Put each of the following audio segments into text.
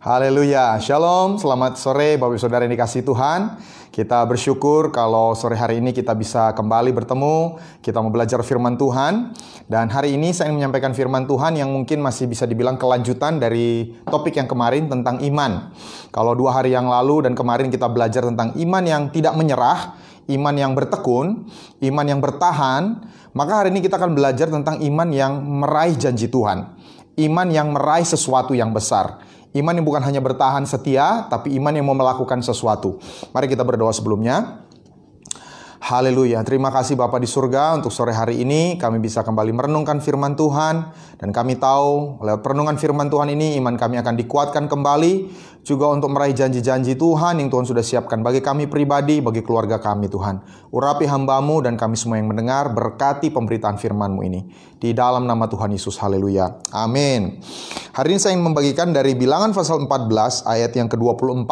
Haleluya, Shalom, selamat sore Bapak Ibu Saudara yang dikasihi Tuhan. Kita bersyukur kalau sore hari ini kita bisa kembali bertemu. Kita mau belajar firman Tuhan. Dan hari ini saya ingin menyampaikan firman Tuhan yang mungkin masih bisa dibilang kelanjutan dari topik yang kemarin tentang iman. Kalau 2 hari yang lalu dan kemarin kita belajar tentang iman yang tidak menyerah, iman yang bertekun, iman yang bertahan, maka hari ini kita akan belajar tentang iman yang meraih janji Tuhan. Iman yang meraih sesuatu yang besar. Iman yang bukan hanya bertahan setia, tapi iman yang mau melakukan sesuatu. Mari kita berdoa sebelumnya. Haleluya, terima kasih Bapa di surga untuk sore hari ini kami bisa kembali merenungkan firman Tuhan. Dan kami tahu lewat perenungan firman Tuhan ini iman kami akan dikuatkan kembali. Juga untuk meraih janji-janji Tuhan yang Tuhan sudah siapkan bagi kami pribadi, bagi keluarga kami Tuhan. Urapi hamba-Mu dan kami semua yang mendengar, berkati pemberitaan firman-Mu ini. Di dalam nama Tuhan Yesus, haleluya, amin. Hari ini saya ingin membagikan dari Bilangan pasal 14 ayat yang ke-24.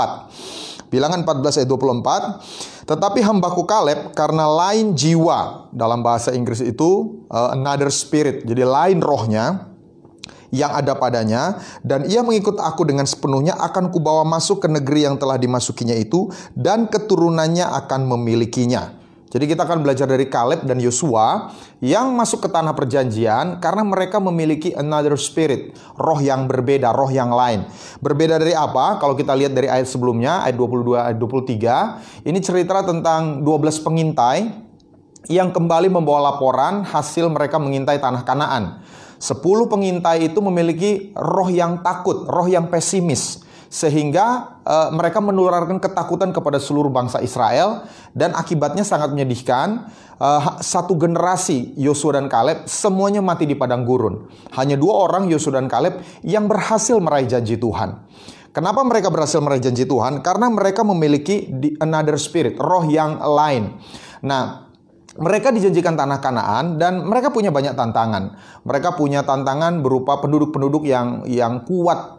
Bilangan 14 ayat 24. Tetapi hambaku Kaleb karena lain jiwa, dalam bahasa Inggris itu another spirit, jadi lain rohnya yang ada padanya, dan ia mengikut aku dengan sepenuhnya, akan kubawa masuk ke negeri yang telah dimasukinya itu, dan keturunannya akan memilikinya. Jadi kita akan belajar dari Kaleb dan Yosua yang masuk ke tanah perjanjian karena mereka memiliki another spirit, roh yang berbeda, roh yang lain. Berbeda dari apa? Kalau kita lihat dari ayat sebelumnya, ayat 22, ayat 23, ini cerita tentang 12 pengintai yang kembali membawa laporan hasil mereka mengintai tanah Kanaan. 10 pengintai itu memiliki roh yang takut, roh yang pesimis. Sehingga mereka menularkan ketakutan kepada seluruh bangsa Israel. Dan akibatnya sangat menyedihkan. Satu generasi Yosua dan Kaleb semuanya mati di padang gurun. Hanya 2 orang Yosua dan Kaleb yang berhasil meraih janji Tuhan. Kenapa mereka berhasil meraih janji Tuhan? Karena mereka memiliki another spirit, roh yang lain. Nah, mereka dijanjikan tanah Kanaan dan mereka punya banyak tantangan. Mereka punya tantangan berupa penduduk-penduduk yang kuat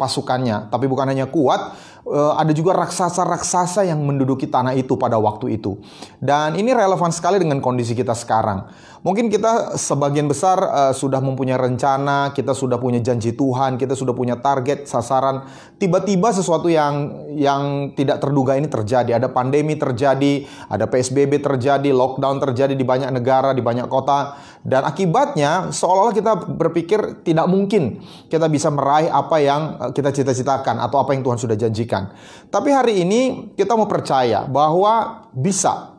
pasukannya. Tapi bukan hanya kuat, ada juga raksasa-raksasa yang menduduki tanah itu pada waktu itu. Dan ini relevan sekali dengan kondisi kita sekarang. Mungkin kita sebagian besar sudah mempunyai rencana, kita sudah punya janji Tuhan, kita sudah punya target, sasaran. Tiba-tiba sesuatu yang tidak terduga ini terjadi. Ada pandemi terjadi, ada PSBB terjadi, lockdown terjadi di banyak negara, di banyak kota. Dan akibatnya seolah-olah kita berpikir tidak mungkin kita bisa meraih apa yang kita cita-citakan atau apa yang Tuhan sudah janjikan. Tapi hari ini kita mau percaya bahwa bisa.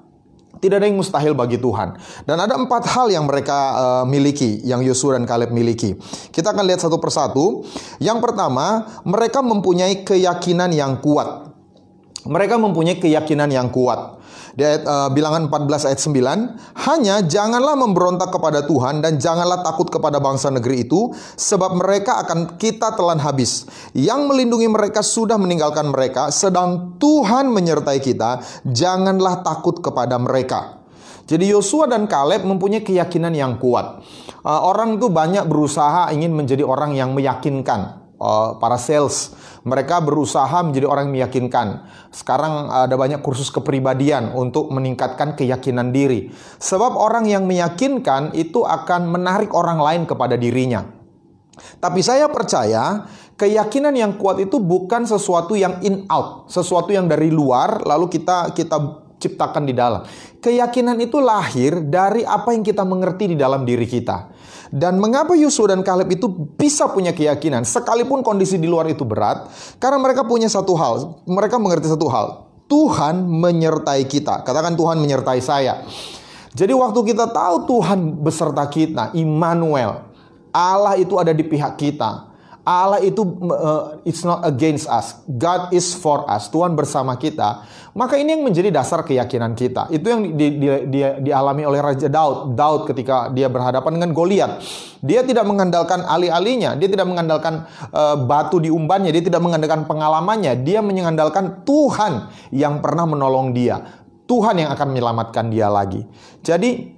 Tidak ada yang mustahil bagi Tuhan. Dan ada 4 hal yang mereka miliki, yang Yosua dan Kaleb miliki. Kita akan lihat satu persatu. Yang pertama, mereka mempunyai keyakinan yang kuat. Mereka mempunyai keyakinan yang kuat. Di ayat, Bilangan 14 ayat 9, hanya janganlah memberontak kepada Tuhan dan janganlah takut kepada bangsa negeri itu, sebab mereka akan kita telan habis. Yang melindungi mereka sudah meninggalkan mereka, sedang Tuhan menyertai kita, janganlah takut kepada mereka. Jadi Yosua dan Kaleb mempunyai keyakinan yang kuat. Orang itu banyak berusaha ingin menjadi orang yang meyakinkan. Para sales, mereka berusaha menjadi orang yang meyakinkan. Sekarang ada banyak kursus kepribadian untuk meningkatkan keyakinan diri. Sebab orang yang meyakinkan itu akan menarik orang lain kepada dirinya. Tapi saya percaya keyakinan yang kuat itu bukan sesuatu yang in out, sesuatu yang dari luar lalu kita ciptakan di dalam. Keyakinan itu lahir dari apa yang kita mengerti di dalam diri kita. Dan mengapa Yosua dan Kaleb itu bisa punya keyakinan sekalipun kondisi di luar itu berat? Karena mereka punya satu hal, mereka mengerti satu hal, Tuhan menyertai kita. Katakan, Tuhan menyertai saya. Jadi waktu kita tahu Tuhan beserta kita, Immanuel, Allah itu ada di pihak kita. Allah itu it's not against us. God is for us. Tuhan bersama kita. Maka ini yang menjadi dasar keyakinan kita. Itu yang dialami oleh Raja Daud. Daud ketika dia berhadapan dengan Goliat. Dia tidak mengandalkan alih-alihnya. Dia tidak mengandalkan batu diumbannya. Dia tidak mengandalkan pengalamannya. Dia mengandalkan Tuhan yang pernah menolong dia. Tuhan yang akan menyelamatkan dia lagi. Jadi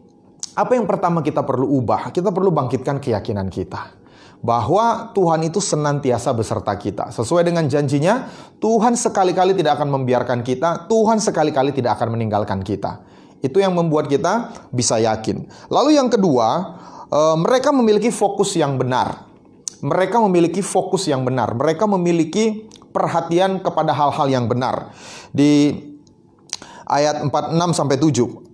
apa yang pertama kita perlu ubah? Kita perlu bangkitkan keyakinan kita. Bahwa Tuhan itu senantiasa beserta kita. Sesuai dengan janjinya, Tuhan sekali-kali tidak akan membiarkan kita, Tuhan sekali-kali tidak akan meninggalkan kita. Itu yang membuat kita bisa yakin. Lalu yang kedua, mereka memiliki fokus yang benar. mereka memiliki fokus yang benar. Mereka memiliki perhatian kepada hal-hal yang benar. Di ayat 46-7,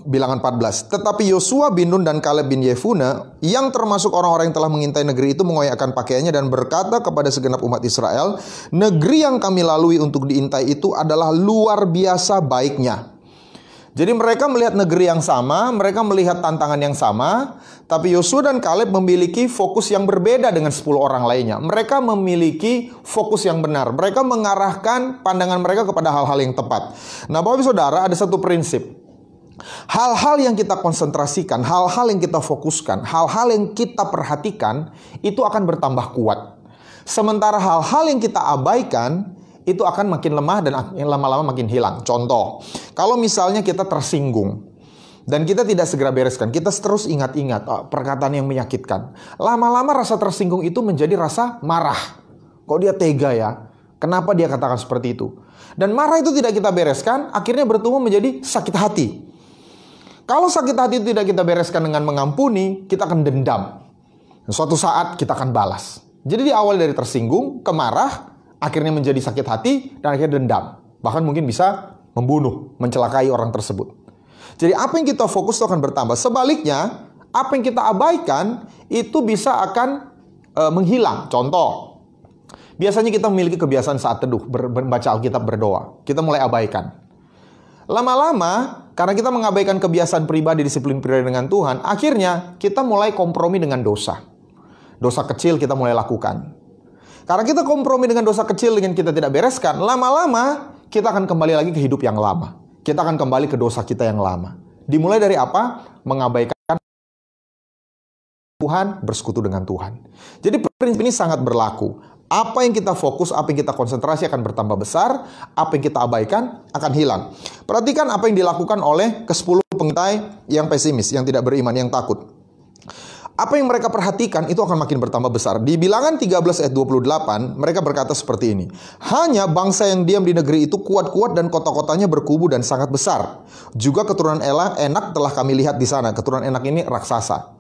bilangan 14. Tetapi Yosua bin Nun dan Kaleb bin Yefune, yang termasuk orang-orang yang telah mengintai negeri itu, mengoyakkan pakaiannya dan berkata kepada segenap umat Israel, negeri yang kami lalui untuk diintai itu adalah luar biasa baiknya. Jadi mereka melihat negeri yang sama, mereka melihat tantangan yang sama, tapi Yosua dan Kaleb memiliki fokus yang berbeda dengan 10 orang lainnya. Mereka memiliki fokus yang benar. Mereka mengarahkan pandangan mereka kepada hal-hal yang tepat. Nah, Bapak Ibu Saudara, ada satu prinsip. Hal-hal yang kita konsentrasikan, hal-hal yang kita fokuskan, hal-hal yang kita perhatikan, itu akan bertambah kuat. Sementara hal-hal yang kita abaikan, itu akan makin lemah dan lama-lama makin hilang. Contoh, kalau misalnya kita tersinggung dan kita tidak segera bereskan, kita terus ingat-ingat perkataan yang menyakitkan. Lama-lama rasa tersinggung itu menjadi rasa marah. Kok dia tega ya? Kenapa dia katakan seperti itu? Dan marah itu tidak kita bereskan, akhirnya bertumbuh menjadi sakit hati. Kalau sakit hati itu tidak kita bereskan dengan mengampuni, kita akan dendam. Suatu saat kita akan balas. Jadi di awal dari tersinggung ke marah, akhirnya menjadi sakit hati, dan akhirnya dendam. Bahkan mungkin bisa membunuh, mencelakai orang tersebut. Jadi apa yang kita fokus itu akan bertambah. Sebaliknya, apa yang kita abaikan, itu bisa akan menghilang. Contoh, biasanya kita memiliki kebiasaan saat teduh, membaca Alkitab, berdoa. Kita mulai abaikan. Lama-lama, karena kita mengabaikan kebiasaan pribadi, disiplin pribadi dengan Tuhan, akhirnya kita mulai kompromi dengan dosa. Dosa kecil kita mulai lakukan. Karena kita kompromi dengan dosa kecil dengan kita tidak bereskan, lama-lama kita akan kembali lagi ke hidup yang lama. Kita akan kembali ke dosa kita yang lama. Dimulai dari apa? Mengabaikan Tuhan, bersekutu dengan Tuhan. Jadi prinsip ini sangat berlaku. Apa yang kita fokus, apa yang kita konsentrasi akan bertambah besar, apa yang kita abaikan akan hilang. Perhatikan apa yang dilakukan oleh ke-10 pengintai yang pesimis, yang tidak beriman, yang takut. Apa yang mereka perhatikan itu akan makin bertambah besar. Di bilangan 13 ayat 28, mereka berkata seperti ini. Hanya bangsa yang diam di negeri itu kuat-kuat dan kota-kotanya berkubu dan sangat besar. Juga keturunan Enak telah kami lihat di sana. Keturunan Enak ini raksasa.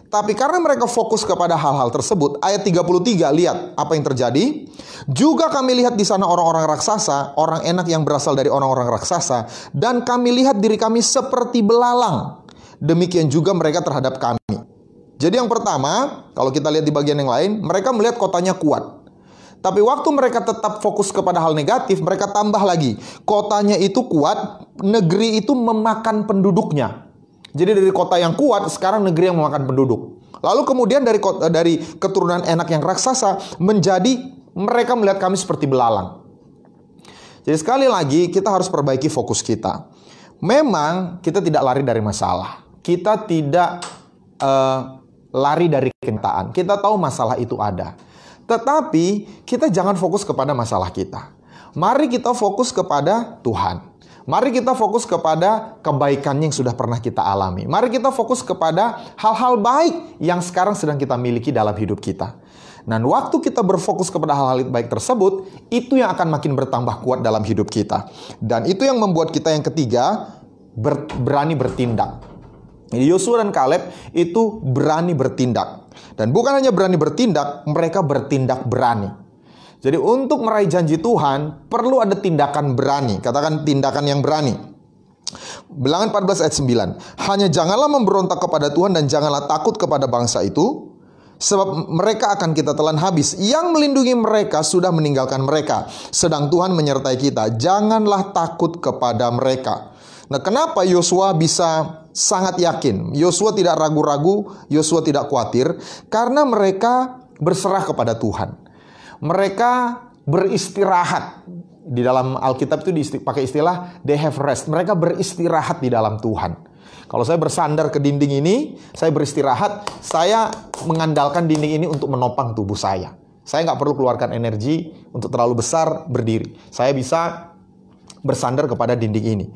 Tapi karena mereka fokus kepada hal-hal tersebut, ayat 33, lihat apa yang terjadi. Juga kami lihat di sana orang-orang raksasa, orang Enak yang berasal dari orang-orang raksasa, dan kami lihat diri kami seperti belalang. Demikian juga mereka terhadap kami. Jadi yang pertama, kalau kita lihat di bagian yang lain, mereka melihat kotanya kuat. Tapi waktu mereka tetap fokus kepada hal negatif, mereka tambah lagi. Kotanya itu kuat, negeri itu memakan penduduknya. Jadi dari kota yang kuat, sekarang negeri yang memakan penduduk. Lalu kemudian dari keturunan Enak yang raksasa, menjadi mereka melihat kami seperti belalang. Jadi sekali lagi, kita harus perbaiki fokus kita. Memang kita tidak lari dari masalah. Kita tidak lari dari kenyataan. Kita tahu masalah itu ada. Tetapi kita jangan fokus kepada masalah kita. Mari kita fokus kepada Tuhan. Mari kita fokus kepada kebaikan yang sudah pernah kita alami. Mari kita fokus kepada hal-hal baik yang sekarang sedang kita miliki dalam hidup kita. Dan waktu kita berfokus kepada hal-hal baik tersebut, itu yang akan makin bertambah kuat dalam hidup kita. Dan itu yang membuat kita yang ketiga, berani bertindak. Yosua dan Kaleb itu berani bertindak. Dan bukan hanya berani bertindak, mereka bertindak berani. Jadi untuk meraih janji Tuhan, perlu ada tindakan berani. Katakan tindakan yang berani. Bilangan 14 ayat 9. Hanya janganlah memberontak kepada Tuhan dan janganlah takut kepada bangsa itu, sebab mereka akan kita telan habis. Yang melindungi mereka sudah meninggalkan mereka, sedang Tuhan menyertai kita. Janganlah takut kepada mereka. Nah, kenapa Yosua bisa sangat yakin? Yosua tidak ragu-ragu, Yosua tidak khawatir, karena mereka berserah kepada Tuhan. Mereka beristirahat. Di dalam Alkitab itu pakai istilah they have rest. Mereka beristirahat di dalam Tuhan. Kalau saya bersandar ke dinding ini, saya beristirahat, saya mengandalkan dinding ini untuk menopang tubuh saya. Saya nggak perlu keluarkan energi untuk terlalu besar berdiri. Saya bisa bersandar kepada dinding ini.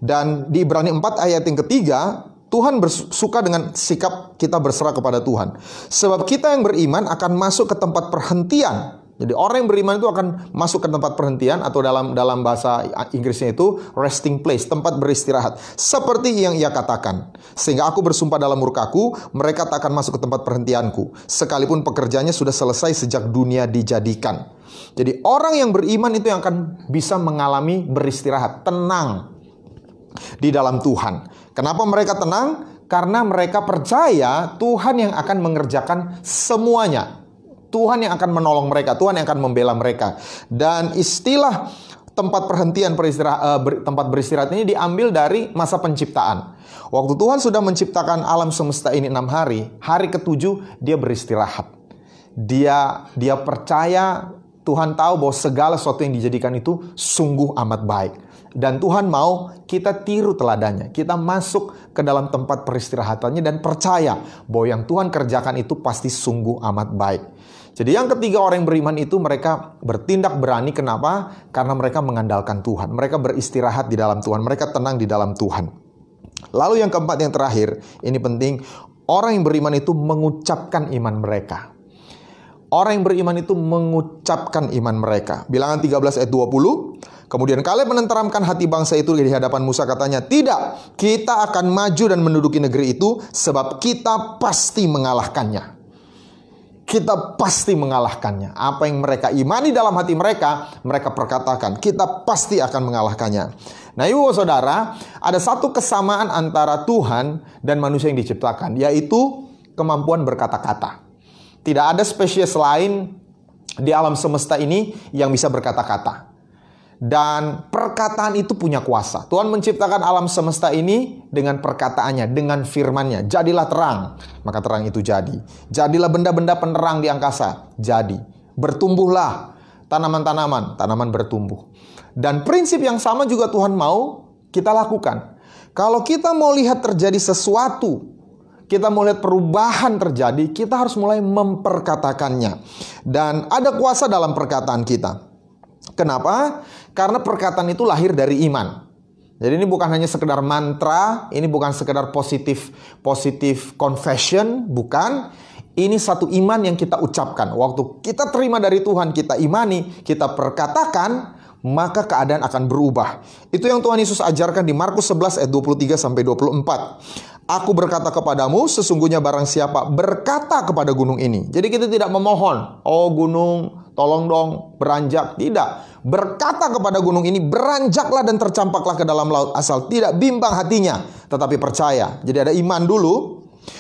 Dan di Ibrani 4 ayat yang ketiga, Tuhan suka dengan sikap kita berserah kepada Tuhan. Sebab kita yang beriman akan masuk ke tempat perhentian Jadi orang yang beriman itu akan masuk ke tempat perhentian, atau dalam bahasa Inggrisnya itu resting place, tempat beristirahat. Seperti yang ia katakan, sehingga aku bersumpah dalam murkaku, mereka tak akan masuk ke tempat perhentianku, sekalipun pekerjaannya sudah selesai sejak dunia dijadikan. Jadi orang yang beriman itu yang akan bisa mengalami beristirahat, tenang di dalam Tuhan. Kenapa mereka tenang? Karena mereka percaya Tuhan yang akan mengerjakan semuanya. Tuhan yang akan menolong mereka, Tuhan yang akan membela mereka. Dan istilah tempat perhentian tempat beristirahat ini diambil dari masa penciptaan. Waktu Tuhan sudah menciptakan alam semesta ini 6 hari, hari ke-7 dia beristirahat. Dia percaya, Tuhan tahu bahwa segala sesuatu yang dijadikan itu sungguh amat baik. Dan Tuhan mau kita tiru teladannya. Kita masuk ke dalam tempat peristirahatannya dan percaya bahwa yang Tuhan kerjakan itu pasti sungguh amat baik. Jadi yang ketiga, orang yang beriman itu mereka bertindak berani. Kenapa? Karena mereka mengandalkan Tuhan. Mereka beristirahat di dalam Tuhan. Mereka tenang di dalam Tuhan. Lalu yang keempat, yang terakhir, ini penting. Orang yang beriman itu mengucapkan iman mereka. Orang yang beriman itu mengucapkan iman mereka. Bilangan 13 ayat 20. Kemudian Kaleb menenteramkan hati bangsa itu di hadapan Musa, katanya, "Tidak, kita akan maju dan menduduki negeri itu, sebab kita pasti mengalahkannya." Kita pasti mengalahkannya. Apa yang mereka imani dalam hati mereka, mereka perkatakan, kita pasti akan mengalahkannya. Nah, ibu saudara, ada satu kesamaan antara Tuhan dan manusia yang diciptakan, yaitu kemampuan berkata-kata. Tidak ada spesies lain di alam semesta ini yang bisa berkata-kata. Dan perkataan itu punya kuasa. Tuhan menciptakan alam semesta ini dengan perkataannya, dengan firman-Nya. Jadilah terang, maka terang itu jadi. Jadilah benda-benda penerang di angkasa, jadi. Bertumbuhlah tanaman-tanaman, tanaman bertumbuh. Dan prinsip yang sama juga Tuhan mau kita lakukan. Kalau kita mau lihat terjadi sesuatu, kita mau lihat perubahan terjadi, kita harus mulai memperkatakannya. Dan ada kuasa dalam perkataan kita. Kenapa? Karena perkataan itu lahir dari iman. Jadi ini bukan hanya sekedar mantra, ini bukan sekedar positif confession, bukan. Ini satu iman yang kita ucapkan. Waktu kita terima dari Tuhan, kita imani, kita perkatakan, maka keadaan akan berubah. Itu yang Tuhan Yesus ajarkan di Markus 11 ayat 23 sampai 24. Aku berkata kepadamu, sesungguhnya barang siapa berkata kepada gunung ini. Jadi kita tidak memohon, oh gunung tolong dong beranjak. Tidak. Berkata kepada gunung ini, beranjaklah dan tercampaklah ke dalam laut, asal tidak bimbang hatinya, tetapi percaya. Jadi ada iman dulu,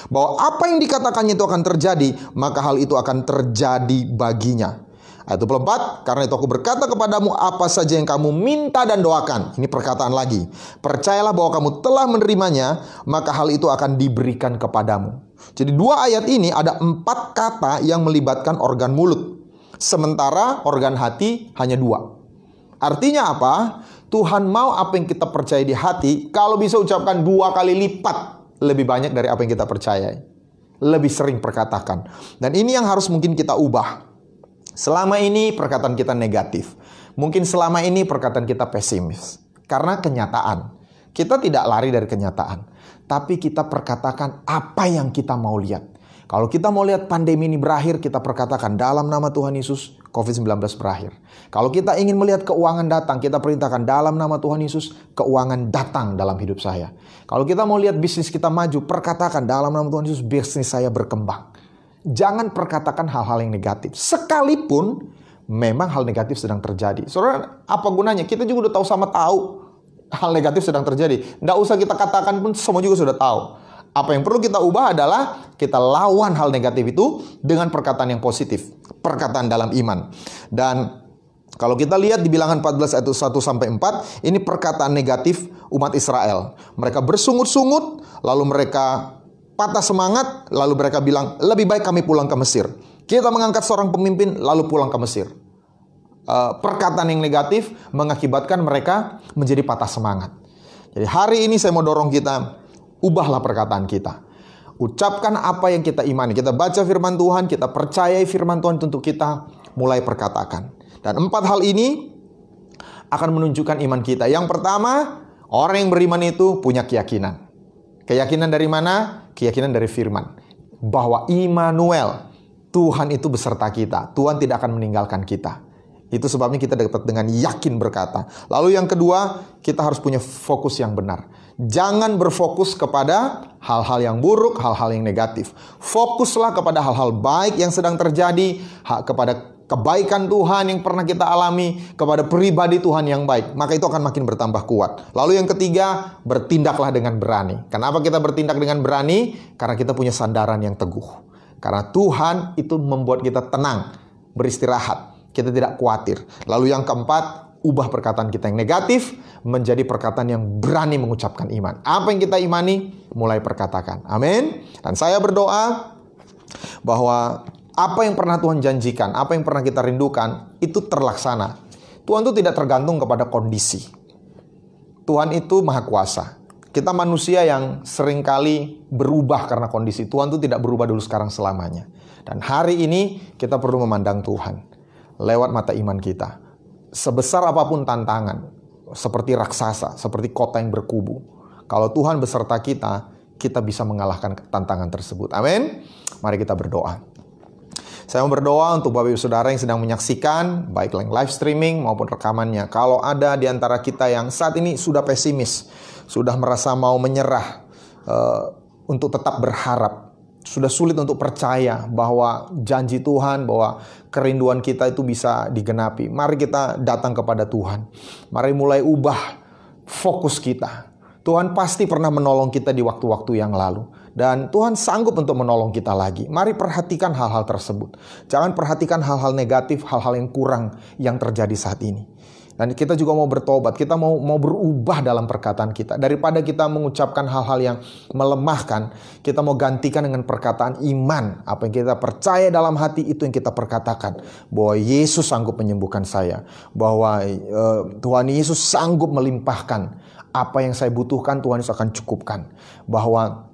bahwa apa yang dikatakannya itu akan terjadi, maka hal itu akan terjadi baginya. Ayat 24, karena itu aku berkata kepadamu, apa saja yang kamu minta dan doakan. Ini perkataan lagi. Percayalah bahwa kamu telah menerimanya, maka hal itu akan diberikan kepadamu. Jadi dua ayat ini ada 4 kata yang melibatkan organ mulut. Sementara organ hati hanya 2. Artinya apa? Tuhan mau apa yang kita percaya di hati, kalau bisa ucapkan 2 kali lipat lebih banyak dari apa yang kita percayai. Lebih sering perkatakan. Dan ini yang harus mungkin kita ubah. Selama ini perkataan kita negatif. Mungkin selama ini perkataan kita pesimis. Karena kenyataan. Kita tidak lari dari kenyataan. Tapi kita perkatakan apa yang kita mau lihat. Kalau kita mau lihat pandemi ini berakhir, kita perkatakan dalam nama Tuhan Yesus, COVID-19 berakhir. Kalau kita ingin melihat keuangan datang, kita perintahkan dalam nama Tuhan Yesus, keuangan datang dalam hidup saya. Kalau kita mau lihat bisnis kita maju, perkatakan dalam nama Tuhan Yesus, bisnis saya berkembang. Jangan perkatakan hal-hal yang negatif. Sekalipun memang hal negatif sedang terjadi. Saudara, apa gunanya? Kita juga udah tahu hal negatif sedang terjadi. Nggak usah kita katakan pun, semua juga sudah tahu. Apa yang perlu kita ubah adalah kita lawan hal negatif itu dengan perkataan yang positif. Perkataan dalam iman. Dan kalau kita lihat di Bilangan 14 ayat 1-4, ini perkataan negatif umat Israel. Mereka bersungut-sungut, lalu mereka patah semangat, lalu mereka bilang, lebih baik kami pulang ke Mesir. Kita mengangkat seorang pemimpin, lalu pulang ke Mesir. Perkataan yang negatif mengakibatkan mereka menjadi patah semangat. Jadi hari ini saya mau dorong kita, ubahlah perkataan kita. Ucapkan apa yang kita imani. Kita baca firman Tuhan, kita percayai firman Tuhan untuk kita mulai perkatakan. Dan 4 hal ini akan menunjukkan iman kita. Yang pertama, orang yang beriman itu punya keyakinan. Keyakinan dari mana? Keyakinan dari firman. Bahwa Immanuel, Tuhan itu beserta kita. Tuhan tidak akan meninggalkan kita. Itu sebabnya kita dapat dengan yakin berkata. Lalu yang kedua, kita harus punya fokus yang benar. Jangan berfokus kepada hal-hal yang buruk, hal-hal yang negatif. Fokuslah kepada hal-hal baik yang sedang terjadi, kepada kebaikan Tuhan yang pernah kita alami, kepada pribadi Tuhan yang baik. Maka itu akan makin bertambah kuat. Lalu yang ketiga, bertindaklah dengan berani. Kenapa kita bertindak dengan berani? Karena kita punya sandaran yang teguh. Karena Tuhan itu membuat kita tenang, beristirahat. Kita tidak khawatir. Lalu yang keempat, ubah perkataan kita yang negatif menjadi perkataan yang berani mengucapkan iman. Apa yang kita imani, mulai perkatakan. Amin. Dan saya berdoa bahwa apa yang pernah Tuhan janjikan, apa yang pernah kita rindukan, itu terlaksana. Tuhan itu tidak tergantung kepada kondisi. Tuhan itu maha kuasa. Kita manusia yang seringkali berubah karena kondisi. Tuhan itu tidak berubah dulu sekarang selamanya. Dan hari ini kita perlu memandang Tuhan lewat mata iman kita. Sebesar apapun tantangan, seperti raksasa, seperti kota yang berkubu, kalau Tuhan beserta kita, kita bisa mengalahkan tantangan tersebut. Amin. Mari kita berdoa. Saya mau berdoa untuk Bapak Ibu Saudara yang sedang menyaksikan, baik live streaming maupun rekamannya. Kalau ada di antara kita yang saat ini sudah pesimis, sudah merasa mau menyerah, untuk tetap berharap, sudah sulit untuk percaya bahwa janji Tuhan, bahwa kerinduan kita itu bisa digenapi. Mari kita datang kepada Tuhan. Mari mulai ubah fokus kita. Tuhan pasti pernah menolong kita di waktu-waktu yang lalu. Dan Tuhan sanggup untuk menolong kita lagi. Mari perhatikan hal-hal tersebut. Jangan perhatikan hal-hal negatif, hal-hal yang kurang yang terjadi saat ini. Dan kita juga mau bertobat, kita mau berubah dalam perkataan kita. Daripada kita mengucapkan hal-hal yang melemahkan, kita mau gantikan dengan perkataan iman. Apa yang kita percaya dalam hati, itu yang kita perkatakan. Bahwa Yesus sanggup menyembuhkan saya. Bahwa Tuhan Yesus sanggup melimpahkan. Apa yang saya butuhkan, Tuhan Yesus akan cukupkan. Bahwa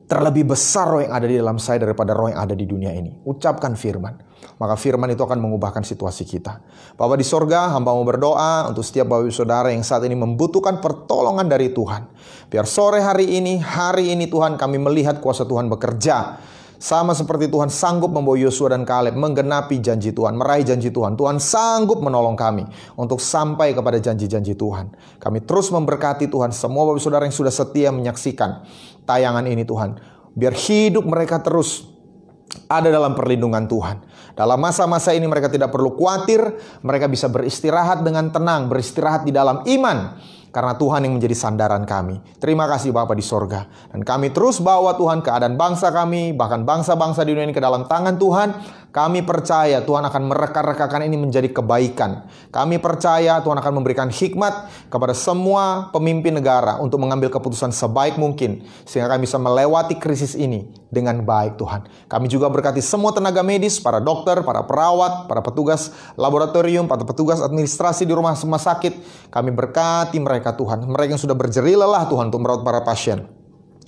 terlebih besar roh yang ada di dalam saya daripada roh yang ada di dunia ini. Ucapkan firman. Maka firman itu akan mengubahkan situasi kita. Bapa di sorga, hamba mau berdoa untuk setiap Bapak Ibu Saudara yang saat ini membutuhkan pertolongan dari Tuhan. Biar sore hari ini Tuhan, kami melihat kuasa Tuhan bekerja. Sama seperti Tuhan sanggup membawa Yosua dan Kaleb menggenapi janji Tuhan, meraih janji Tuhan. Tuhan sanggup menolong kami untuk sampai kepada janji-janji Tuhan. Kami terus memberkati Tuhan semua Bapak Ibu Saudara yang sudah setia menyaksikan tayangan ini Tuhan. Biar hidup mereka terus ada dalam perlindungan Tuhan. Dalam masa-masa ini mereka tidak perlu khawatir. Mereka bisa beristirahat dengan tenang, beristirahat di dalam iman. Karena Tuhan yang menjadi sandaran kami. Terima kasih Bapa di sorga. Dan kami terus bawa Tuhan keadaan bangsa kami, bahkan bangsa-bangsa di dunia ini ke dalam tangan Tuhan. Kami percaya Tuhan akan mereka-rekakan ini menjadi kebaikan. Kami percaya Tuhan akan memberikan hikmat kepada semua pemimpin negara untuk mengambil keputusan sebaik mungkin. Sehingga kami bisa melewati krisis ini dengan baik Tuhan. Kami juga berkati semua tenaga medis, para dokter, para perawat, para petugas laboratorium, para petugas administrasi di rumah sakit. Kami berkati mereka Tuhan. Mereka yang sudah berjerih lelah Tuhan untuk merawat para pasien.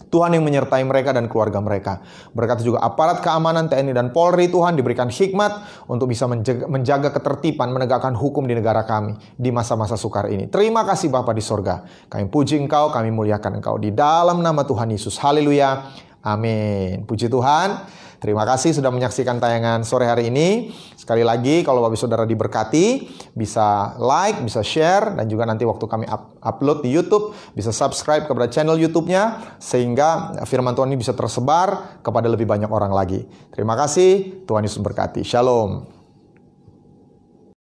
Tuhan yang menyertai mereka dan keluarga mereka. Berkati juga aparat keamanan TNI dan Polri Tuhan diberikan hikmat untuk bisa menjaga ketertiban, menegakkan hukum di negara kami di masa-masa sukar ini. Terima kasih Bapa di sorga. Kami puji Engkau, kami muliakan Engkau di dalam nama Tuhan Yesus. Haleluya. Amin. Puji Tuhan. Terima kasih sudah menyaksikan tayangan sore hari ini. Sekali lagi, kalau Bapak Saudara diberkati, bisa like, bisa share, dan juga nanti waktu kami upload di YouTube, bisa subscribe kepada channel YouTube-nya, sehingga firman Tuhan ini bisa tersebar kepada lebih banyak orang lagi. Terima kasih, Tuhan Yesus berkati. Shalom.